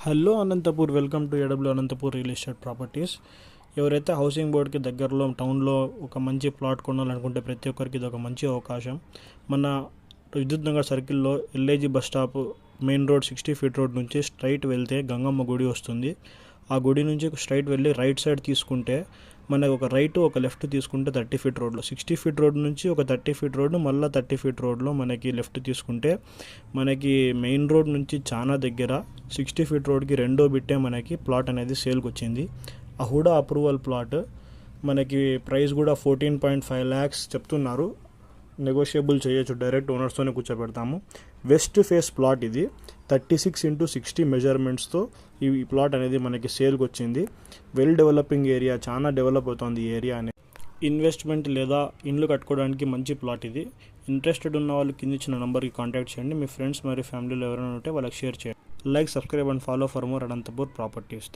Hello Anantapur, welcome to A W Anantapur real estate properties. ఎవరైతే housing బోర్డ్కి దగ్గరలో టౌన్లో ఒక మంచి ప్లాట్ కొనాలనుకుంటే ప్రతి ఒక్కరికి ఇది ఒక మంచి అవకాశం. మన విద్యుత్ నగర్ సర్కిల్లో LIG bus stop main road 60 feet road నుంచి స్ట్రైట్ వెళ్తే గంగమ్మ గుడి వస్తుంది. ఆ గుడి నుంచి స్ట్రైట్ వెళ్ళి రైట్ సైడ్ తీసుకుంటే మనకు ఒక రైట్ ఒక లెఫ్ట్ తీసుకుంటే 30 ఫీట్ రోడ్లో 60 ఫీట్ రోడ్ నుంచి ఒక 30 ఫీట్ రోడ్డు మళ్ళీ 30 ఫీట్ రోడ్లో మనకి లెఫ్ట్ తీసుకుంటే మనకి మెయిన్ రోడ్ నుంచి చాలా దగ్గర 60 ఫీట్ రోడ్కి రెండో బిట్టే మనకి ప్లాట్ అనేది సేల్కి వచ్చింది. ఆ హుడా అప్రూవల్ ప్లాట్ మనకి ప్రైస్ కూడా 14.5 lakhs చెప్తున్నారు. నెగోషియబుల్ చేయొచ్చు, డైరెక్ట్ ఓనర్స్తోనే కూర్చోబెడతాము. వెస్ట్ ఫేస్ ప్లాట్ ఇది 36x60 మెజర్మెంట్స్తో ఈ ప్లాట్ అనేది మనకి సేల్కి వచ్చింది. వెల్ డెవలపింగ్ ఏరియా, చాలా డెవలప్ అవుతుంది ఈ ఏరియా అనేది. ఇన్వెస్ట్మెంట్ లేదా ఇండ్లు కట్టుకోవడానికి మంచి ప్లాట్ ఇది. ఇంట్రెస్టెడ్ ఉన్న వాళ్ళు కింద ఇచ్చిన నెంబర్కి కాంటాక్ట్ చేయండి. మీ ఫ్రెండ్స్ మరియు ఫ్యామిలీలో ఎవరైనా ఉంటే వాళ్ళకి షేర్ చేయండి. Like, subscribe and follow for more Anantapur properties.